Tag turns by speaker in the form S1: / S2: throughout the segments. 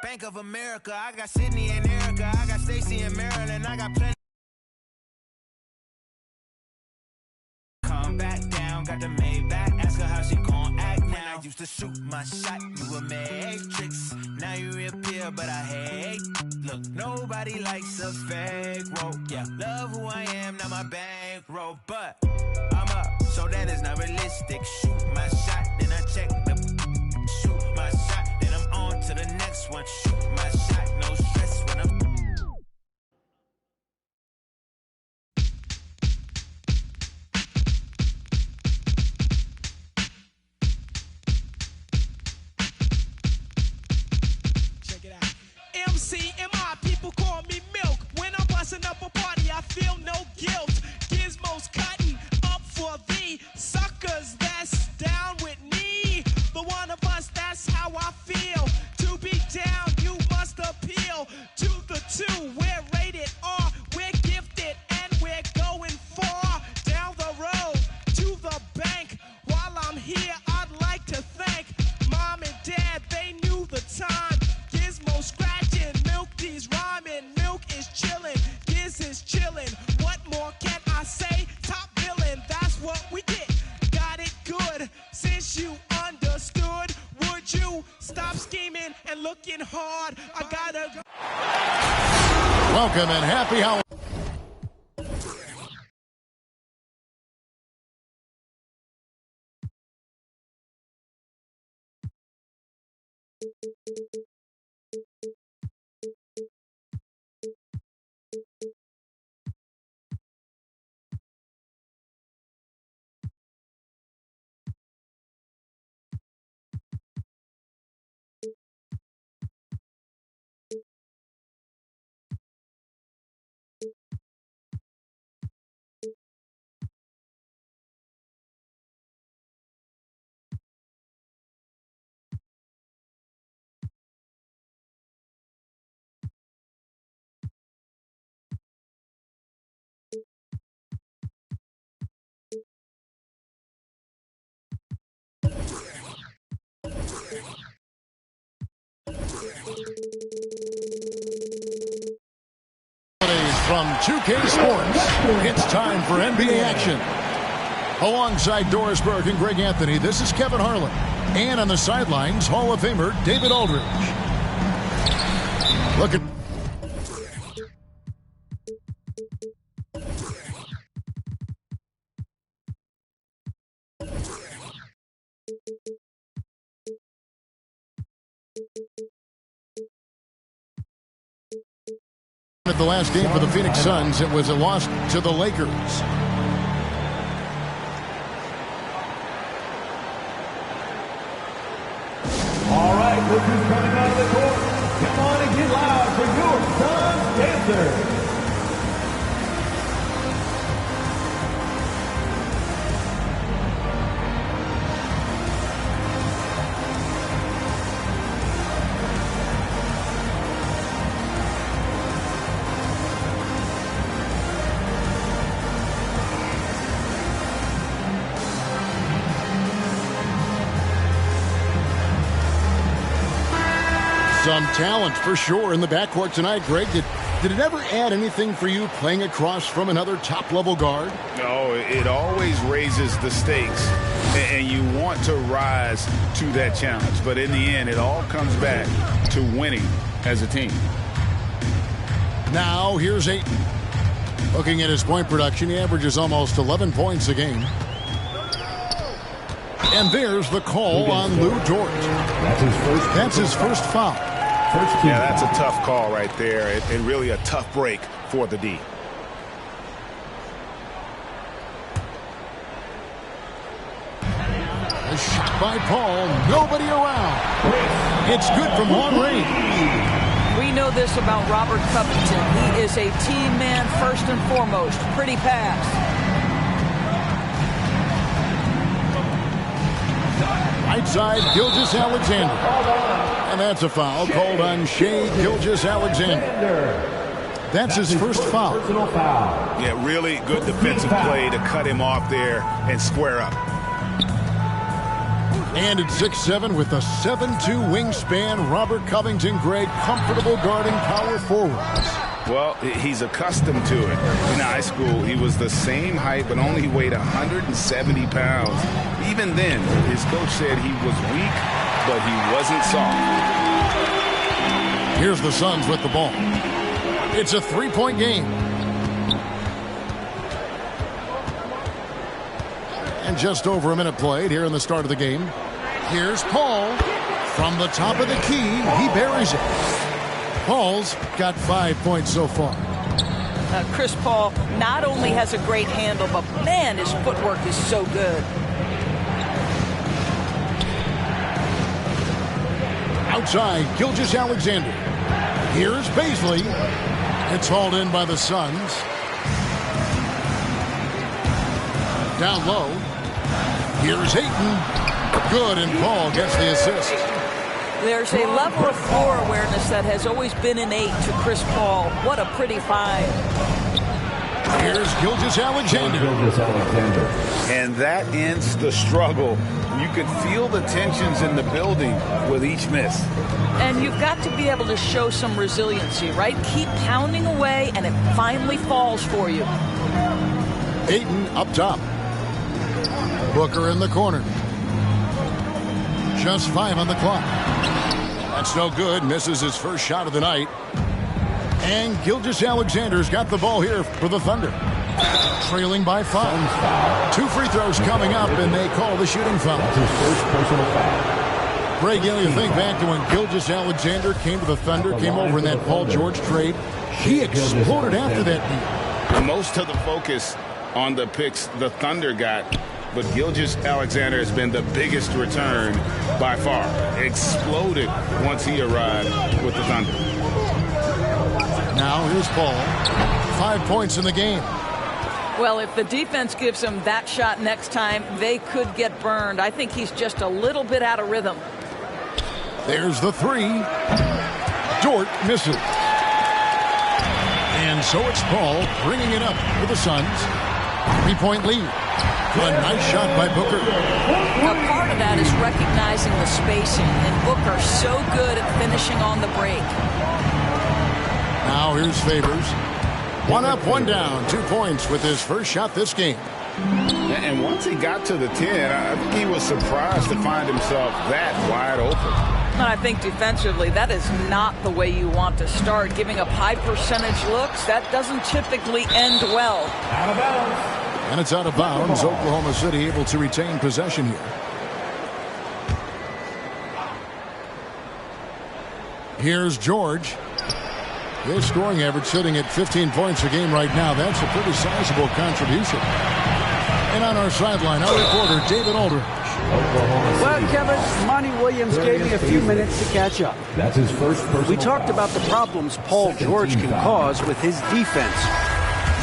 S1: Bank of America, I got Sydney and Erica, I got Stacy and Maryland, I got plenty. Calm back down, got the Maybach, ask her how she gon' act now. When I used to shoot my shot, you a matrix. Now you reappear, but I hate. Look, nobody likes a fake rope. Yeah, love who I am, not my bankroll. But I'm up, so that is not realistic. Shoot my shot, then I check the shoot my shot, then I'm on to the next one. Shoot my shot, no stress when I'm.
S2: Check it out. MCMI, people call me Milk. When I'm busting up a party, I feel no guilt. Gizmos cutting up for the suckers that's down with me. The one of us, that's how I feel. To be down, you must appeal to the two. We're rated R, we're gifted, and we're going far down the road to the bank. While I'm here, I'd like to thank Mom and Dad, they knew the time. Gizmo scratching, Milk D's rhyming, Milk is chilling, Giz is chilling. What more can I say? Top billing, that's what we get. Got it good, since you understood. Would you stop scheming and looking hard? I gotta go.
S3: Welcome and happy Halloween. From 2K Sports, it's time for NBA action. Alongside Doris Burke and Greg Anthony, this is Kevin Harlan. And on the sidelines, Hall of Famer David Aldridge. Look at the last game for the Phoenix Suns. It was a loss to the Lakers.
S4: All right, look who's coming out of the court. Come on and get loud for your Suns Dancers.
S3: Some talent for sure in the backcourt tonight, Greg. Did it ever add anything for you playing across from another top-level guard?
S5: No, it always raises the stakes, and you want to rise to that challenge. But in the end, it all comes back to winning as a team.
S3: Now, here's Ayton. Looking at his point production, he averages almost 11 points a game. And there's the call on Lou Dort. That's his first foul.
S5: Yeah, that's a tough call right there, and really a tough break for the D.
S3: A shot by Paul, nobody around. It's good from long range.
S6: We know this about Robert Covington. He is a team man first and foremost. Pretty pass.
S3: Right side, Gilgeous-Alexander. And that's a foul called on Shai Gilgeous-Alexander. That's his first foul.
S5: Yeah, really good defensive play to cut him off there and square up.
S3: And at 6'7" with a 7'2" wingspan, Robert Covington, Greg, comfortable guarding power forwards.
S5: Well, he's accustomed to it. In high school, he was the same height, but only weighed 170 pounds. Even then, his coach said he was weak, but he wasn't soft.
S3: Here's the Suns with the ball. It's a three-point game. And just over a minute played here in the start of the game. Here's Paul. From the top of the key, he buries it. Paul's got 5 points so far.
S6: Chris Paul not only has a great handle, but man, his footwork is so good.
S3: Outside, Gilgeous-Alexander. Here's Baisley. It's hauled in by the Suns. Down low. Here's Ayton. Good, and Paul gets the assist.
S6: There's a level of floor awareness that has always been innate to Chris Paul. What a pretty find.
S3: Here's Gilgeous-Alexander.
S5: And that ends the struggle. You could feel the tensions in the building with each miss.
S6: And you've got to be able to show some resiliency, right? Keep pounding away, and it finally falls for you.
S3: Ayton up top. Booker in the corner. Just 5 on the clock. That's no good. Misses his first shot of the night. And Gilgeous-Alexander's got the ball here for the Thunder. Trailing by 5. 2 free throws coming up, and they call the shooting foul.
S4: That's his first personal foul.
S3: Greg, you think back to when Gilgeous-Alexander came to the Thunder, came over in that Paul George trade. He exploded after that deal.
S5: Most of the focus on the picks the Thunder got, but Gilgeous-Alexander has been the biggest return by far. Exploded once he arrived with the Thunder.
S3: Now here's Paul. 5 points in the game.
S6: Well, if the defense gives him that shot next time, they could get burned. I think he's just a little bit out of rhythm.
S3: There's the 3. Dort misses. And so it's Paul bringing it up for the Suns. 3-point lead. A nice shot by Booker.
S6: A part of that is recognizing the spacing, and Booker so good at finishing on the break.
S3: Now here's Favors. 1 up, 1 down. 2 points with his first shot this game.
S5: And once he got to the 10, I think he was surprised to find himself that wide open.
S6: I think defensively, that is not the way you want to start. Giving up high percentage looks, that doesn't typically end well.
S4: Out of bounds.
S3: And it's out of bounds. Oklahoma City able to retain possession here. Here's George. His scoring average sitting at 15 points a game right now. That's a pretty sizable contribution. And on our sideline, our reporter, David Aldridge.
S7: Well, Kevin, Monty Williams gave me a few minutes to catch up.
S4: That's his first personal
S7: We talked about the problems Paul George can cause with his defense.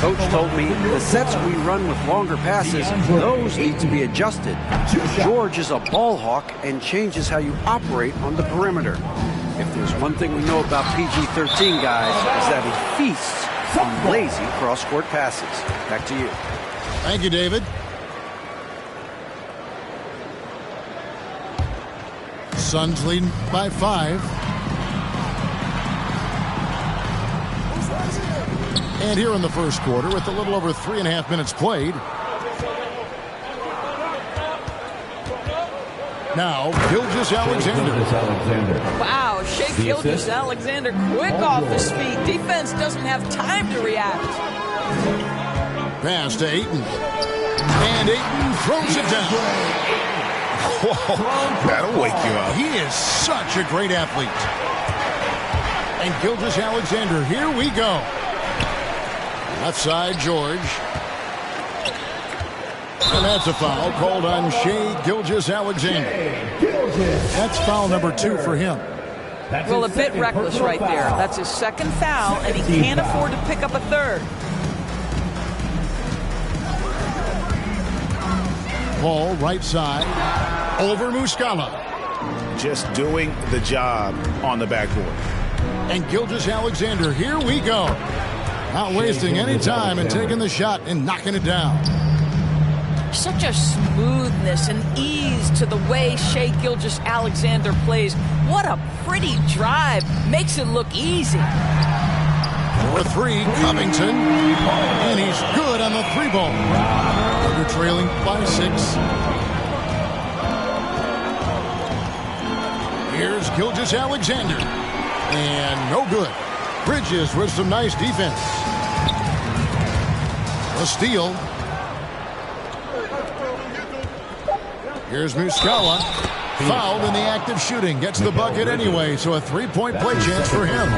S7: Coach told me the sets we run with longer passes, those need to be adjusted. George is a ball hawk and changes how you operate on the perimeter. If there's one thing we know about PG-13 guys, is that he feasts on lazy cross-court passes. Back to you.
S3: Thank you, David. Suns leading by 5. And here in the first quarter, with a little over 3.5 minutes played. Now, Gilgeous-Alexander.
S6: Wow, Shai Gilgeous-Alexander quick off his feet. Defense doesn't have time to react.
S3: Pass to Ayton. And Ayton throws it down.
S5: Whoa, that'll wake you up.
S3: He is such a great athlete. And Gilgeous-Alexander, here we go. Left side, George. And that's a foul called on Shai Gilgeous-Alexander. That's foul number 2 for him.
S6: Well, a bit reckless right there. That's his second foul, and he can't afford to pick up a third.
S3: Paul, right side, over Muscala.
S5: Just doing the job on the backboard.
S3: And Gilgeous-Alexander, here we go. Not wasting any time and taking the shot and knocking it down.
S6: Such a smoothness and ease to the way Shai Gilgeous-Alexander plays. What a pretty drive. Makes it look easy.
S3: For three, Covington. And he's good on the three ball. Under trailing by 6. Here's Gilgeous-Alexander. And no good. Bridges with some nice defense. A steal. Here's Muscala. Fouled in the act of shooting. Gets the bucket anyway, so a 3-point play chance for him.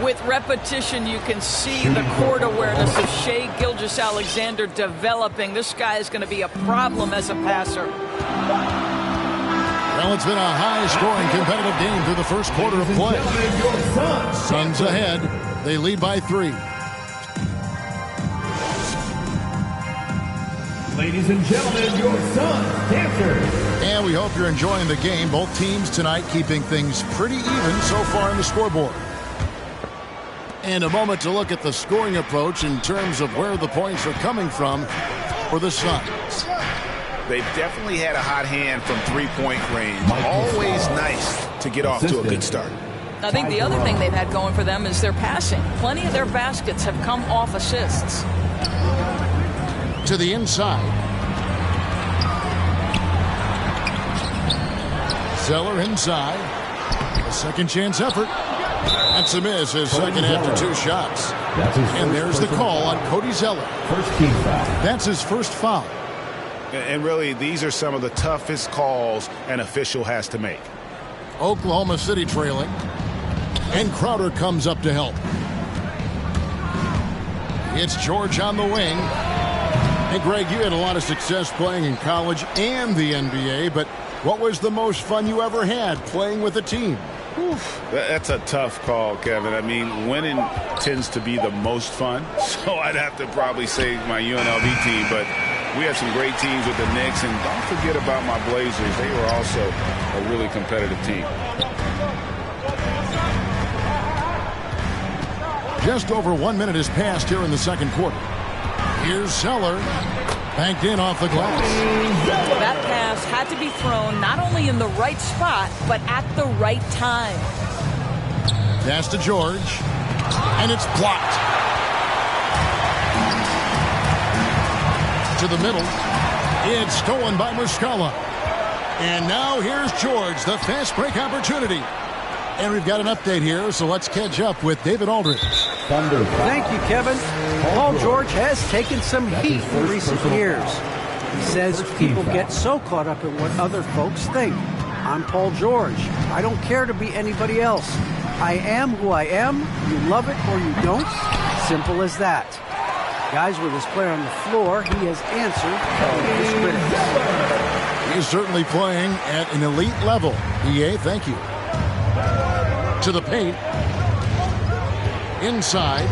S6: With repetition, you can see the court awareness of Shai Gilgeous-Alexander developing. This guy is going to be a problem as a passer.
S3: Well, it's been a high-scoring competitive game through the first quarter of play. Suns ahead. They lead by 3.
S4: Ladies and gentlemen, your Suns dancers.
S3: And we hope you're enjoying the game. Both teams tonight keeping things pretty even so far in the scoreboard. And a moment to look at the scoring approach in terms of where the points are coming from for the Suns.
S5: They've definitely had a hot hand from three-point range. Always nice to get off to a good start.
S6: I think the other thing they've had going for them is their passing. Plenty of their baskets have come off assists.
S3: To the inside. Zeller inside. A second chance effort. That's a miss, his second after 2 shots. And there's the call on Cody Zeller.
S4: First team foul.
S3: That's his first foul.
S5: And really, these are some of the toughest calls an official has to make.
S3: Oklahoma City trailing. And Crowder comes up to help. It's George on the wing. Hey, Greg, you had a lot of success playing in college and the NBA, but what was the most fun you ever had playing with a team?
S5: Oof, that's a tough call, Kevin. I mean, winning tends to be the most fun, so I'd have to probably say my UNLV team, but we have some great teams with the Knicks, and don't forget about my Blazers. They were also a really competitive team.
S3: Just over 1 minute has passed here in the second quarter. Here's Zeller. Banked in off the glass.
S6: That pass had to be thrown not only in the right spot, but at the right time.
S3: Pass to George. And it's blocked. To the middle. It's stolen by Muscala. And now here's George, the fast break opportunity. And we've got an update here, so let's catch up with David Aldridge.
S7: Thank you, Kevin. Paul George has taken some heat in recent years. He says people get so caught up in what other folks think. I'm Paul George. I don't care to be anybody else. I am who I am. You love it or you don't. Simple as that. Guys, with his player on the floor, he has answered his critics.
S3: He's certainly playing at an elite level. EA, thank you. To the paint. Inside.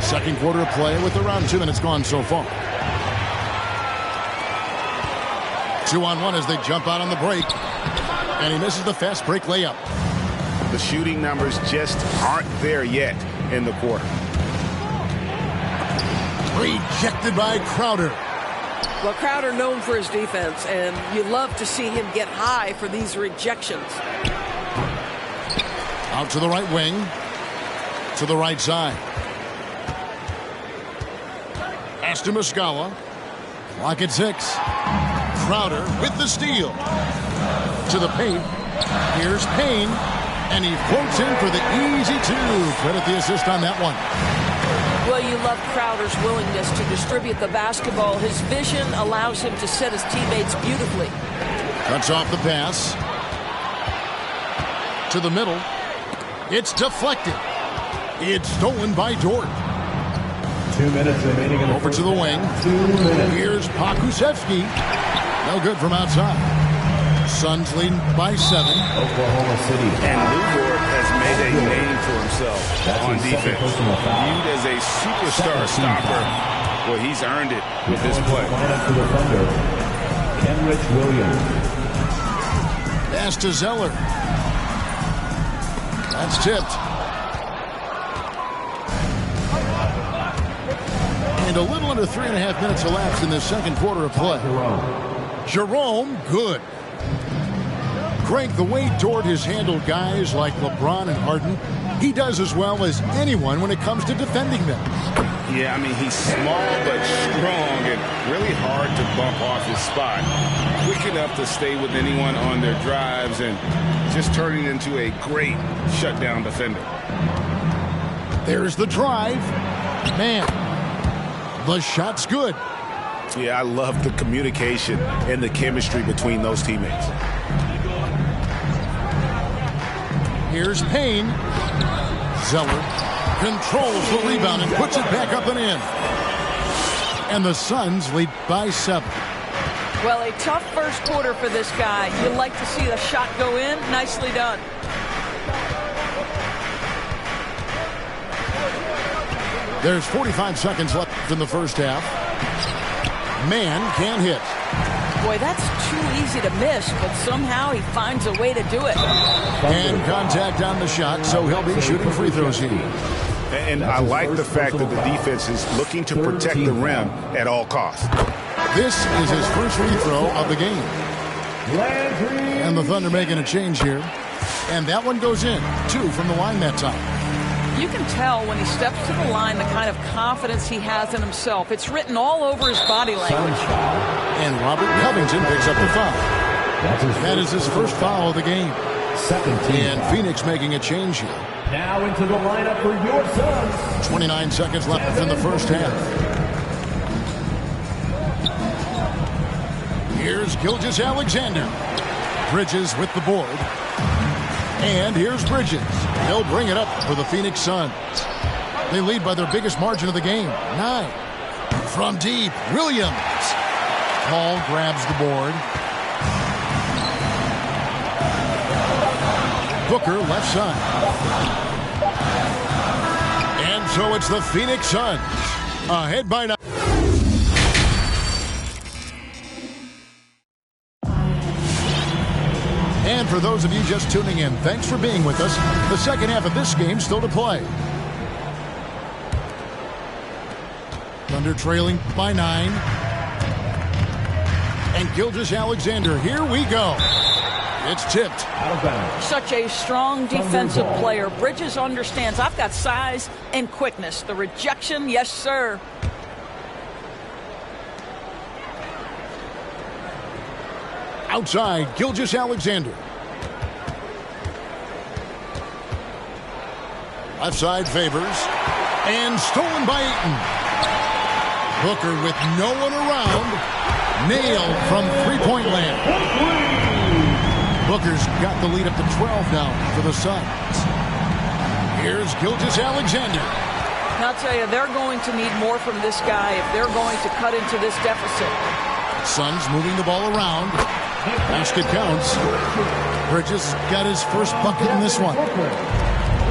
S3: Second quarter of play with around 2 minutes gone so far. 2-on-1 as they jump out on the break. And he misses the fast break layup.
S5: The shooting numbers just aren't there yet in the quarter.
S3: Rejected by Crowder.
S8: Well, Crowder known for his defense, and you love to see him get high for these rejections.
S3: Out to the right wing. To the right side. Pass to Muscala. Clock at 6. Crowder with the steal. To the paint. Here's Payne. And he floats in for the easy 2. Credit the assist on that one.
S8: Well, you love Crowder's willingness to distribute the basketball. His vision allows him to set his teammates beautifully.
S3: Cuts off the pass. To the middle. It's deflected. It's stolen by Dort.
S4: 2 minutes remaining in the
S3: Over to the wing.
S4: 2 minutes.
S3: Here's Pokusevski. No good from outside. Suns leading by 7.
S4: Oklahoma City.
S5: And Newport has made a name for himself on defense. Viewed as a superstar stopper. Well, he's earned it with this play.
S4: To the Thunder, Kenrich Williams.
S3: Pass to Zeller. That's tipped. And a little under 3.5 minutes elapsed in the second quarter of play. Jerome, good. Crank the weight toward his handled guys like LeBron and Harden. He does as well as anyone when it comes to defending them.
S5: Yeah, I mean, he's small but strong and really hard to bump off his spot. Quick enough to stay with anyone on their drives and just turning into a great shutdown defender.
S3: There's the drive. Man, the shot's good.
S9: Yeah, I love the communication and the chemistry between those teammates.
S3: Here's Payne. Zeller controls the rebound and puts it back up and in. And the Suns lead by 7.
S6: Well, a tough first quarter for this guy. You'd like to see the shot go in. Nicely done.
S3: There's 45 seconds left in the first half. Man can't hit.
S6: Boy, that's too easy to miss, but somehow he finds a way to do it.
S3: And contact on the shot, so he'll be shooting free throws here.
S9: And I like the fact that the defense is looking to protect the rim at all costs.
S3: This is his first free throw of the game. And the Thunder making a change here. And that one goes in. 2 from the line that time.
S6: You can tell when he steps to the line the kind of confidence he has in himself. It's written all over his body language.
S3: And Robert Covington picks up the foul. That is his first foul of the game. And Phoenix making a change here.
S4: Now into the lineup for your Suns.
S3: 29 seconds left in the first half. Here's Gilgeous-Alexander. Bridges with the board. And here's Bridges. He'll bring it up for the Phoenix Suns. They lead by their biggest margin of the game, 9. From deep, Williams. Paul grabs the board. Booker left side. And so it's the Phoenix Suns ahead by 9. And for those of you just tuning in, thanks for being with us. The second half of this game still to play. Thunder trailing by 9. And Gilgeous-Alexander, here we go. It's tipped.
S6: Such a strong defensive player. Bridges understands I've got size and quickness. The rejection, yes, sir.
S3: Outside, Gilgeous-Alexander. Left side favors. And stolen by Ayton. Booker with no one around. Nailed from three-point land. Booker's got the lead up to 12 now for the Suns. Here's Gilgeous-Alexander.
S6: And I'll tell you, they're going to need more from this guy if they're going to cut into this deficit.
S3: Suns moving the ball around. Basket counts. Bridges got his first bucket in this one.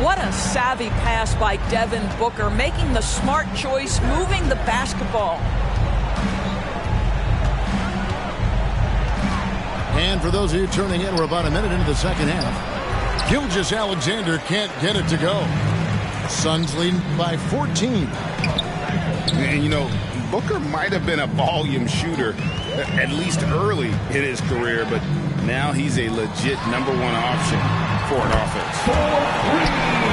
S6: What a savvy pass by Devin Booker, making the smart choice, moving the basketball.
S3: And for those of you tuning in, we're about a minute into the second half. Gilgeous-Alexander can't get it to go. Suns leading by 14.
S5: And, you know, Booker might have been a volume shooter, at least early in his career, but now he's a legit number 1 option for an offense.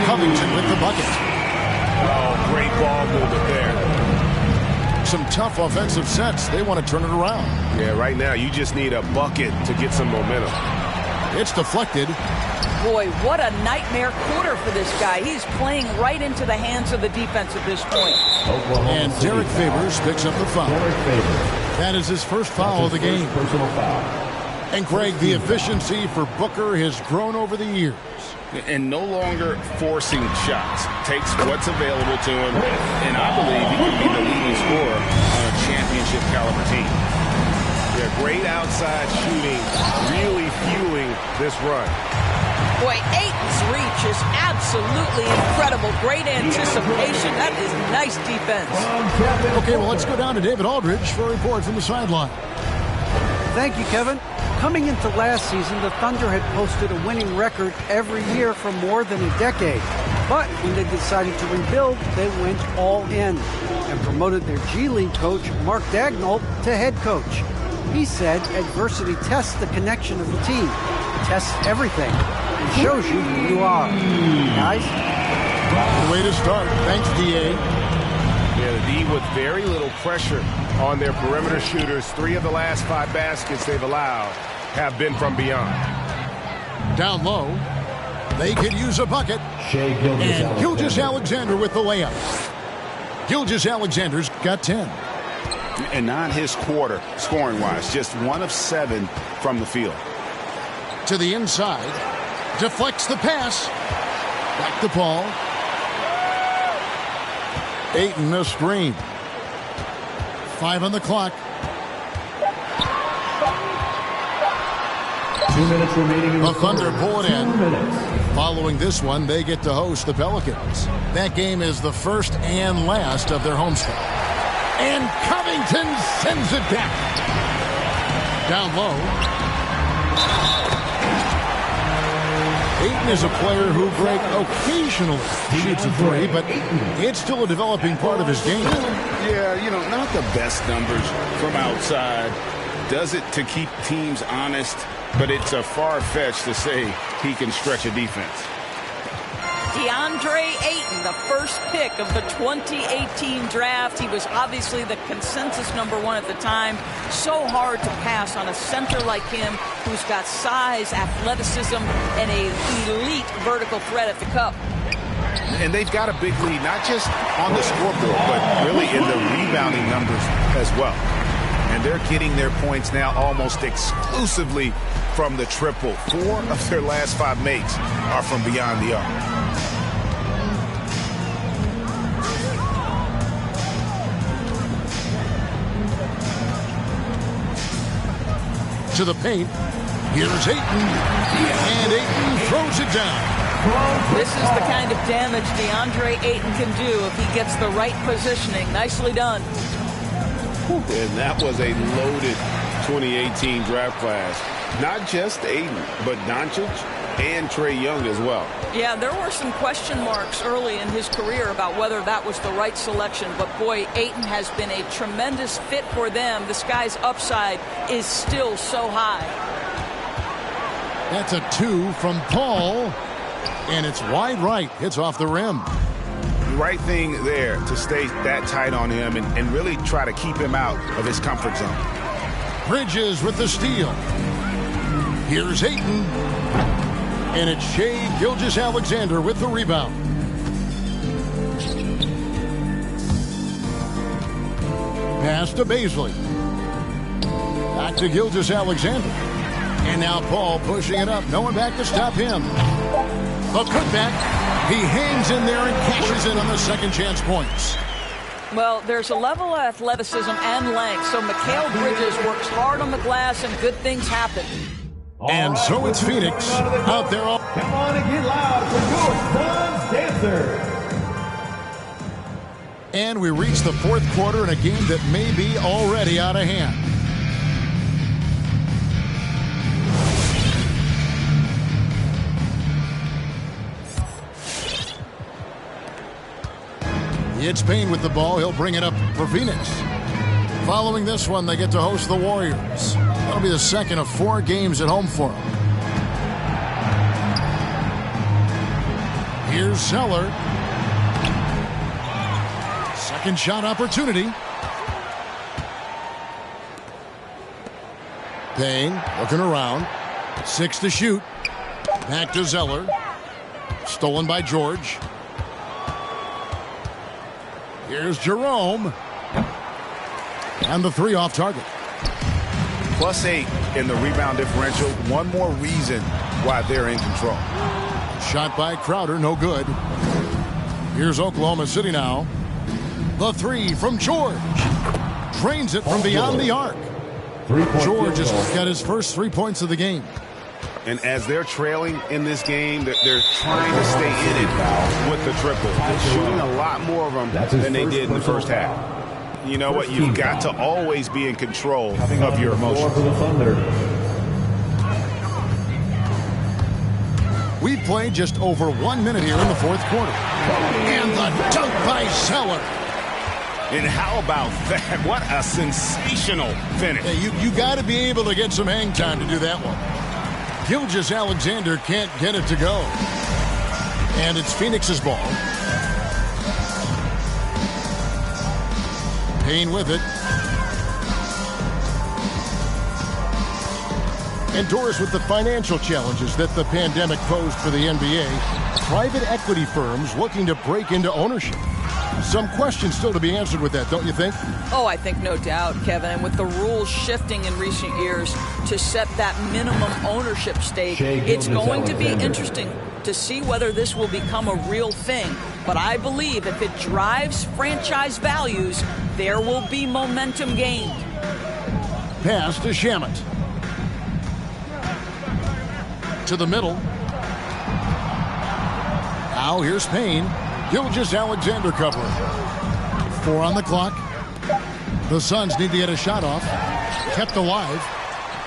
S3: Covington with the bucket.
S9: Oh, great ball movement there.
S3: Some tough offensive sets. They want to turn it around.
S9: Yeah, right now you just need a bucket to get some momentum.
S3: It's deflected.
S6: Boy, what a nightmare quarter for this guy. He's playing right into the hands of the defense at this point.
S3: And Derek Favors picks up the foul. That is his first foul of the game. And Craig, the efficiency for Booker has grown over the years.
S5: And no longer forcing shots. Takes what's available to him, and I believe he could be the leading scorer on a championship caliber team.
S9: Yeah, great outside shooting, really fueling this run.
S6: Boy, Ayton's reach is absolutely incredible. Great anticipation. That is nice defense.
S3: Okay, well, let's go down to David Aldridge for a report from the sideline.
S7: Thank you, Kevin. Coming into last season, the Thunder had posted a winning record every year for more than a decade. But when they decided to rebuild, they went all in. and promoted their G League coach, Mark Dagnall, to head coach. He said adversity tests the connection of the team, tests everything, and shows you who you are. Guys?
S3: Good way to start. Thanks, D.A.
S9: Yeah, the D with very little pressure on their perimeter shooters. 3 of the last 5 baskets they've allowed have been from beyond.
S3: Down low. They could use a bucket. And Gilgeous-Alexander with the layup. Gilgeous-Alexander's got 10.
S5: And not his quarter, scoring-wise. Just 1 of 7 from the field.
S3: To the inside. Deflects the pass. Back to Paul. Ayton a screen. 5 on the clock.
S4: 2 minutes remaining.
S3: The Thunder pull it in. Following this one, they get to host the Pelicans. That game is the first and last of their homestand. And Covington sends it back. Down low. Ayton is a player who, Greg, occasionally shoots a 3, but it's still a developing part of his game.
S5: Yeah, you know, not the best numbers from outside. Does it to keep teams honest, but it's a far-fetched to say he can stretch a defense.
S6: DeAndre Ayton, the first pick of the 2018 draft. He was obviously the consensus #1 at the time. So hard to pass on a center like him who's got size, athleticism, and an elite vertical threat at the cup.
S5: And they've got a big lead, not just on the scoreboard, but really in the rebounding numbers as well. And they're getting their points now almost exclusively from the triple. 4 of their last 5 makes are from beyond the arc.
S3: To the paint. Here's Ayton. And Ayton throws it down.
S6: This is the kind of damage DeAndre Ayton can do if he gets the right positioning. Nicely done.
S5: And that was a loaded 2018 draft class. Not just Ayton, but Doncic and Trae Young as well.
S6: Yeah, there were some question marks early in his career about whether that was the right selection. But, boy, Ayton has been a tremendous fit for them. This guy's upside is still so high.
S3: That's a 2 from Paul. And it's wide right. Hits off the rim.
S5: Right thing there to stay that tight on him and really try to keep him out of his comfort zone.
S3: Bridges with the steal. Here's Ayton. And it's Shai Gilgeous-Alexander with the rebound. Pass to Bazley. Back to Gilgeous-Alexander. And now Paul pushing it up. No one back to stop him. The putback. He hangs in there and cashes in on the second chance points.
S6: Well, there's a level of athleticism and length, so Mikal Bridges works hard on the glass and good things happen.
S3: And so it's Phoenix out there.
S4: Come on and get loud for your Suns Dancer.
S3: And we reach the 4th quarter in a game that may be already out of hand. It's Payne with the ball. He'll bring it up for Phoenix. Following this one, they get to host the Warriors. That'll be the second of 4 games at home for them. Here's Zeller. Second shot opportunity. Payne looking around. 6 to shoot. Back to Zeller. Stolen by George. Here's Jerome. And the 3 off target.
S5: +8 in the rebound differential. One more reason why they're in control.
S3: Shot by Crowder, no good. Here's Oklahoma City now. The 3 from George. Drains it from beyond the arc. George has got his first 3 points of the game.
S5: And as they're trailing in this game, they're trying to stay in it with the triple. They're shooting a lot more of them than they did in the first half. You know what? You've got to always be in control of your emotions.
S3: We've played just over 1 minute here in the 4th quarter. And the dunk by Zeller.
S5: And how about that? What a sensational finish.
S3: Hey, you got to be able to get some hang time to do that one. Gilgeous-Alexander can't get it to go. And it's Phoenix's ball. Payne with it. Indoors with the financial challenges that the pandemic posed for the NBA, private equity firms looking to break into ownership. Some questions still to be answered with that, don't you think?
S6: Oh, I think no doubt, Kevin. And with the rules shifting in recent years to set that minimum ownership stake, it's going to be interesting to see whether this will become a real thing. But I believe if it drives franchise values, there will be momentum gained.
S3: Pass to Shamet. To the middle. Now here's Payne. Gilgeous-Alexander covering. 4 on the clock. The Suns need to get a shot off. Kept alive.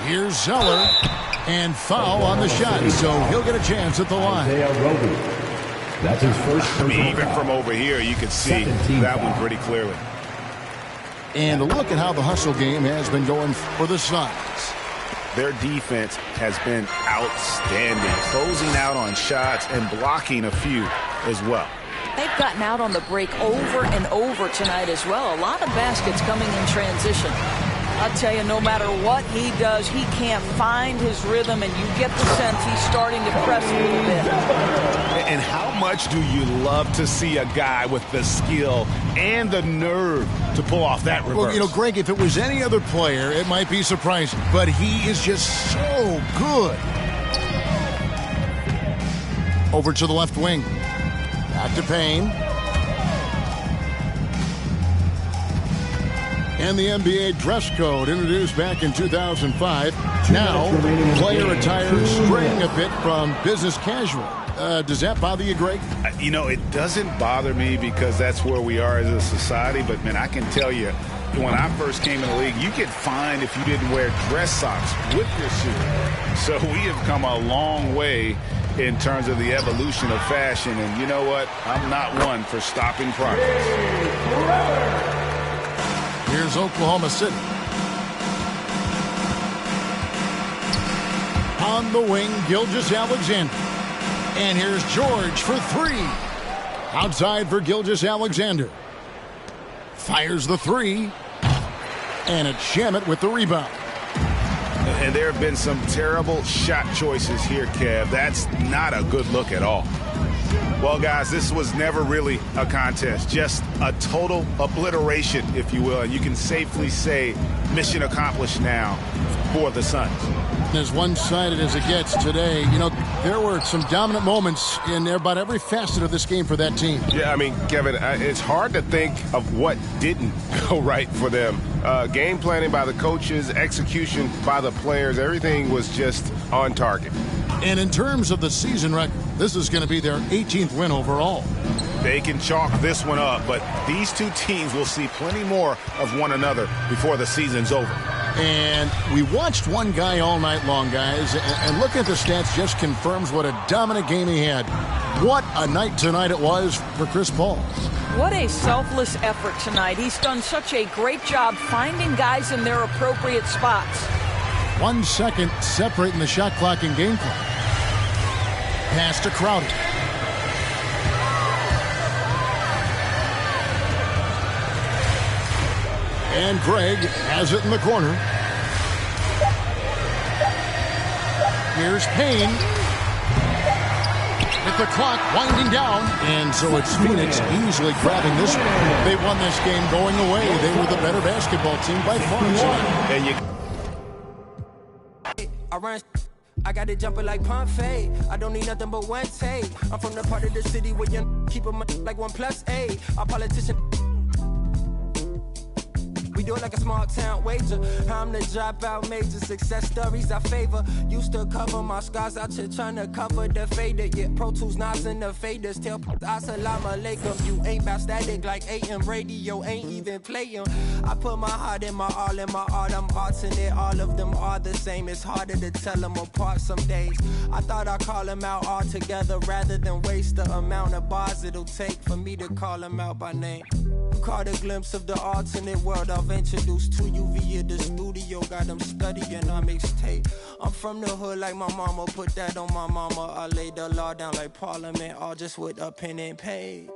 S3: Here's Zeller. And foul on the shot, so he'll get a chance at the line.
S4: That's his first.
S5: I mean, even from over here, you can see that one pretty clearly.
S3: And look at how the hustle game has been going for the Suns.
S5: Their defense has been outstanding, closing out on shots and blocking a few as well.
S6: They've gotten out on the break over and over tonight as well. A lot of baskets coming in transition. I'll tell you, no matter what he does, he can't find his rhythm, and you get the sense he's starting to press a little bit.
S5: And how much do you love to see a guy with the skill and the nerve to pull off that reverse?
S3: Well, you know, Greg, if it was any other player, it might be surprising, but he is just so good. Over to the left wing. Back to Payne. And the NBA dress code introduced back in 2005. Now, player attire straying a bit from business casual. Does that bother you, Greg?
S5: You know, it doesn't bother me because that's where we are as a society. But, man, I can tell you, when I first came in the league, you get fined if you didn't wear dress socks with your suit. So we have come a long way in terms of the evolution of fashion. And you know what? I'm not one for stopping progress.
S3: Here's Oklahoma City. On the wing, Gilgeous-Alexander. And here's George for 3. Outside for Gilgeous-Alexander. Fires the 3. And it's Shamet with the rebound.
S5: And there have been some terrible shot choices here, Kev. That's not a good look at all. Well, guys, this was never really a contest, just a total obliteration, if you will. And you can safely say mission accomplished now for the Suns.
S3: As one-sided as it gets today, you know, there were some dominant moments in about every facet of this game for that team.
S9: Yeah, I mean, Kevin, it's hard to think of what didn't go right for them. Game planning by the coaches, execution by the players, everything was just on target.
S3: And in terms of the season record, this is going to be their 18th win overall.
S5: They can chalk this one up, but these two teams will see plenty more of one another before the season's over.
S3: And we watched one guy all night long, guys, and looking at the stats just confirms what a dominant game he had. What a night tonight it was for Chris Paul.
S6: What a selfless effort tonight. He's done such a great job finding guys in their appropriate spots.
S3: 1 second separating the shot clock and game clock. Pass to Crowder. And Greg has it in the corner. Here's Payne. With the clock winding down. And so it's Phoenix easily grabbing this one. They won this game going away. They were the better basketball team by far.
S10: I got it jumping like Pompeii. I don't need nothing but one take. I'm from the part of the city where you keep them like 1+8. Our politician. We do it like a small town wager. I'm the dropout major. Success stories I favor. Used to cover my scars out here trying to cover the fader. Yeah, Pro Tools, Nas, and the faders. Tell Assalamu alaikum. You ain't bout static like AM radio. Ain't even playing. I put my heart in my all in my art. I'm arting it. All of them are the same. It's harder to tell them apart some days. I thought I'd call them out all together rather than waste the amount of bars it'll take for me to call them out by name. caught a glimpse of the alternate world I've introduced to you via the studio. Got them studying our mixtape. I'm from the hood like my mama, put that on my mama. I laid the law down like Parliament, all just with a pen and page.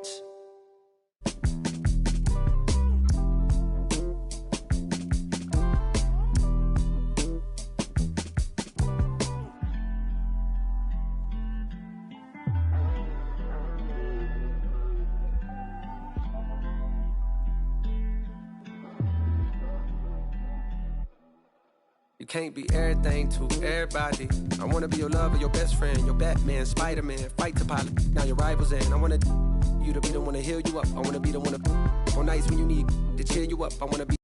S11: You can't be everything to everybody. I wanna be your lover, your best friend, your Batman, Spider-Man, fight the pilot, now your rivals in. I wanna you to be the one to heal you up. I wanna be the one to on nights when you need to cheer you up. I wanna be